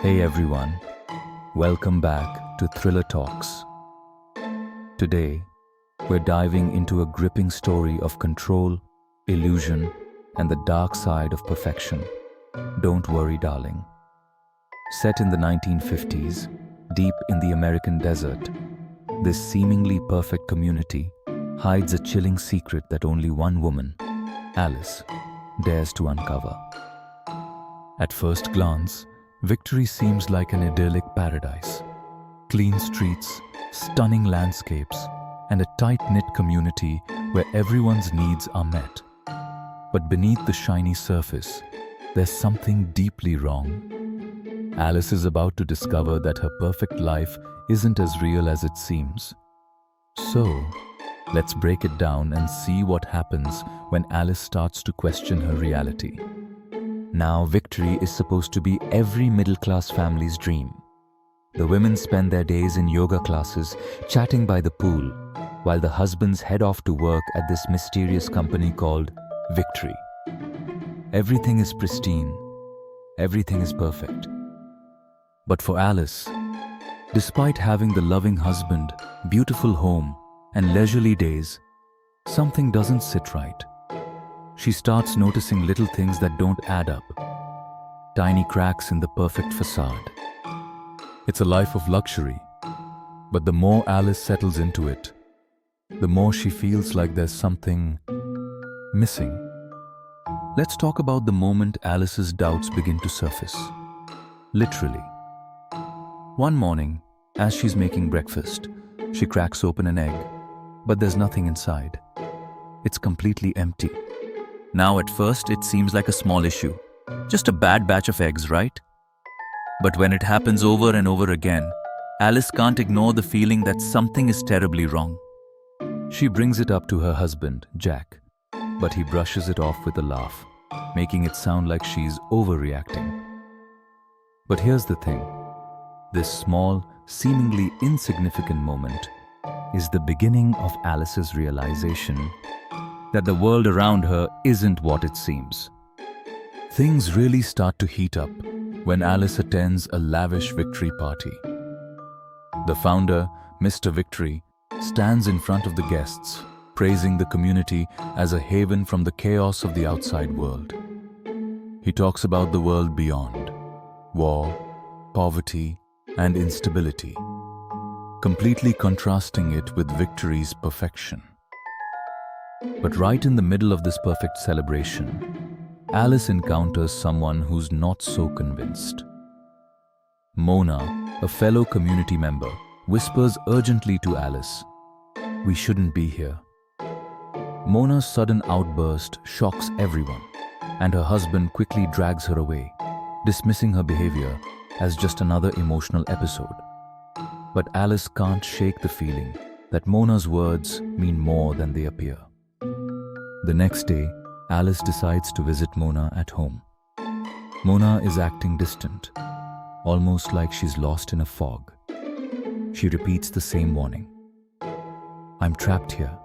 Hey everyone, welcome back to Thriller Talks. Today, we're diving into a gripping story of control, illusion, and the dark side of perfection. Don't worry, darling. Set in the 1950s, deep in the American desert, this seemingly perfect community hides a chilling secret that only one woman, Alice, dares to uncover. At first glance, Victory seems like an idyllic paradise. Clean streets, stunning landscapes, and a tight-knit community where everyone's needs are met. But beneath the shiny surface, there's something deeply wrong. Alice is about to discover that her perfect life isn't as real as it seems. So, let's break it down and see what happens when Alice starts to question her reality. Now, Victory is supposed to be every middle-class family's dream. The women spend their days in yoga classes, chatting by the pool, while the husbands head off to work at this mysterious company called Victory. Everything is pristine. Everything is perfect. But for Alice, despite having the loving husband, beautiful home, and leisurely days, something doesn't sit right. She starts noticing little things that don't add up. Tiny cracks in the perfect facade. It's a life of luxury, but the more Alice settles into it, the more she feels like there's something missing. Let's talk about the moment Alice's doubts begin to surface. Literally. One morning, as she's making breakfast, she cracks open an egg, but there's nothing inside. It's completely empty. Now at first it seems like a small issue, just a bad batch of eggs, right? But when it happens over and over again, Alice can't ignore the feeling that something is terribly wrong. She brings it up to her husband, Jack, but he brushes it off with a laugh, making it sound like she's overreacting. But here's the thing, this small, seemingly insignificant moment is the beginning of Alice's realization that the world around her isn't what it seems. Things really start to heat up when Alice attends a lavish Victory party. The founder, Mr. Victory, stands in front of the guests, praising the community as a haven from the chaos of the outside world. He talks about the world beyond, war, poverty, and instability, completely contrasting it with Victory's perfection. But right in the middle of this perfect celebration, Alice encounters someone who's not so convinced. Mona, a fellow community member, whispers urgently to Alice, "We shouldn't be here." Mona's sudden outburst shocks everyone, and her husband quickly drags her away, dismissing her behavior as just another emotional episode. But Alice can't shake the feeling that Mona's words mean more than they appear. The next day, Alice decides to visit Mona at home. Mona is acting distant, almost like she's lost in a fog. She repeats the same warning. "I'm trapped here.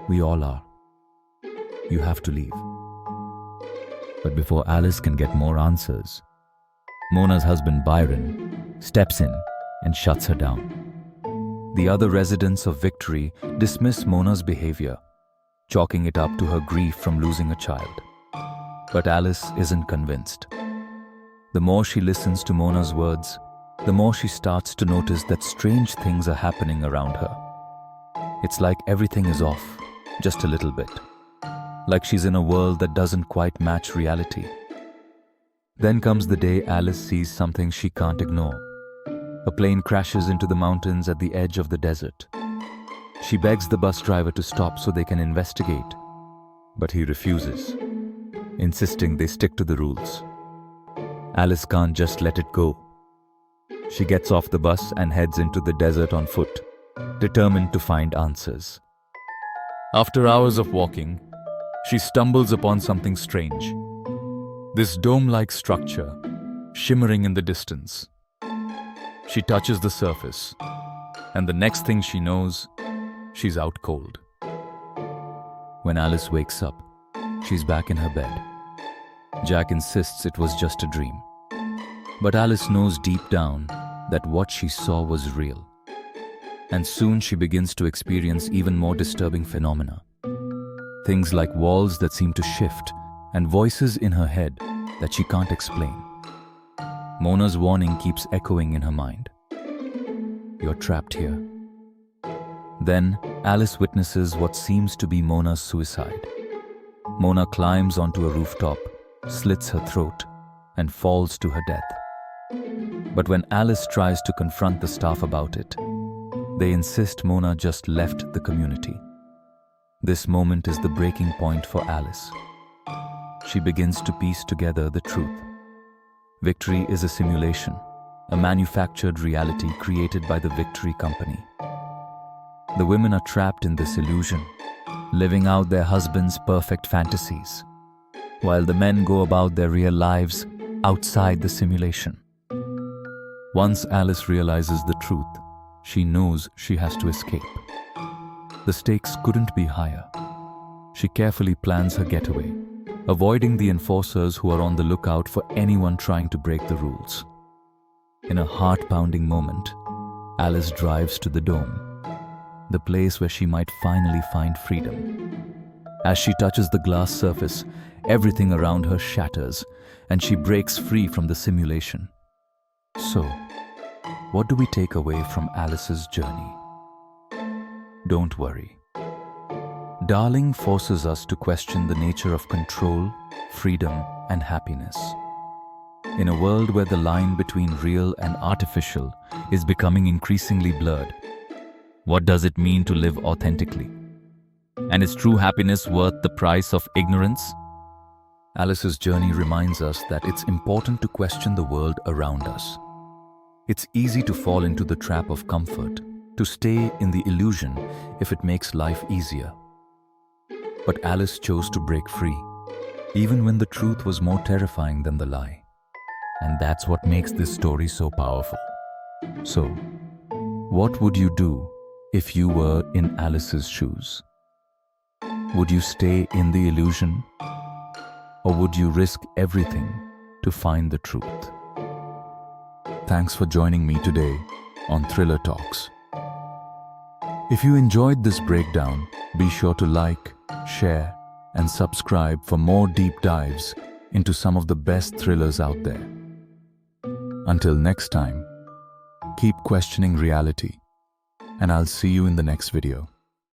We all are. You have to leave." But before Alice can get more answers, Mona's husband Byron steps in and shuts her down. The other residents of Victory dismiss Mona's behavior, chalking it up to her grief from losing a child. But Alice isn't convinced. The more she listens to Mona's words, the more she starts to notice that strange things are happening around her. It's like everything is off, just a little bit. Like she's in a world that doesn't quite match reality. Then comes the day Alice sees something she can't ignore. A plane crashes into the mountains at the edge of the desert. She begs the bus driver to stop so they can investigate, but he refuses, insisting they stick to the rules. Alice can't just let it go. She gets off the bus and heads into the desert on foot, determined to find answers. After hours of walking, she stumbles upon something strange. This dome-like structure, shimmering in the distance. She touches the surface, and the next thing she knows, she's out cold. When Alice wakes up, she's back in her bed. Jack insists it was just a dream. But Alice knows deep down that what she saw was real. And soon she begins to experience even more disturbing phenomena. Things like walls that seem to shift and voices in her head that she can't explain. Mona's warning keeps echoing in her mind. You're trapped here. Then Alice witnesses what seems to be Mona's suicide. Mona climbs onto a rooftop, slits her throat, and falls to her death. But when Alice tries to confront the staff about it, they insist Mona just left the community. This moment is the breaking point for Alice. She begins to piece together the truth. Victory is a simulation, a manufactured reality created by the Victory Company. The women are trapped in this illusion, living out their husbands' perfect fantasies, while the men go about their real lives outside the simulation. Once Alice realizes the truth, she knows she has to escape. The stakes couldn't be higher. She carefully plans her getaway, avoiding the enforcers who are on the lookout for anyone trying to break the rules. In a heart-pounding moment, Alice drives to the dome, the place where she might finally find freedom. As she touches the glass surface, everything around her shatters, and she breaks free from the simulation. So, what do we take away from Alice's journey? Don't worry. Darling forces us to question the nature of control, freedom, and happiness. In a world where the line between real and artificial is becoming increasingly blurred, what does it mean to live authentically? And is true happiness worth the price of ignorance? Alice's journey reminds us that it's important to question the world around us. It's easy to fall into the trap of comfort, to stay in the illusion if it makes life easier. But Alice chose to break free, even when the truth was more terrifying than the lie. And that's what makes this story so powerful. So, what would you do if you were in Alice's shoes? Would you stay in the illusion? Or would you risk everything to find the truth? Thanks for joining me today on Thriller Talks. If you enjoyed this breakdown, be sure to like, share, and subscribe for more deep dives into some of the best thrillers out there. Until next time, keep questioning reality, and I'll see you in the next video.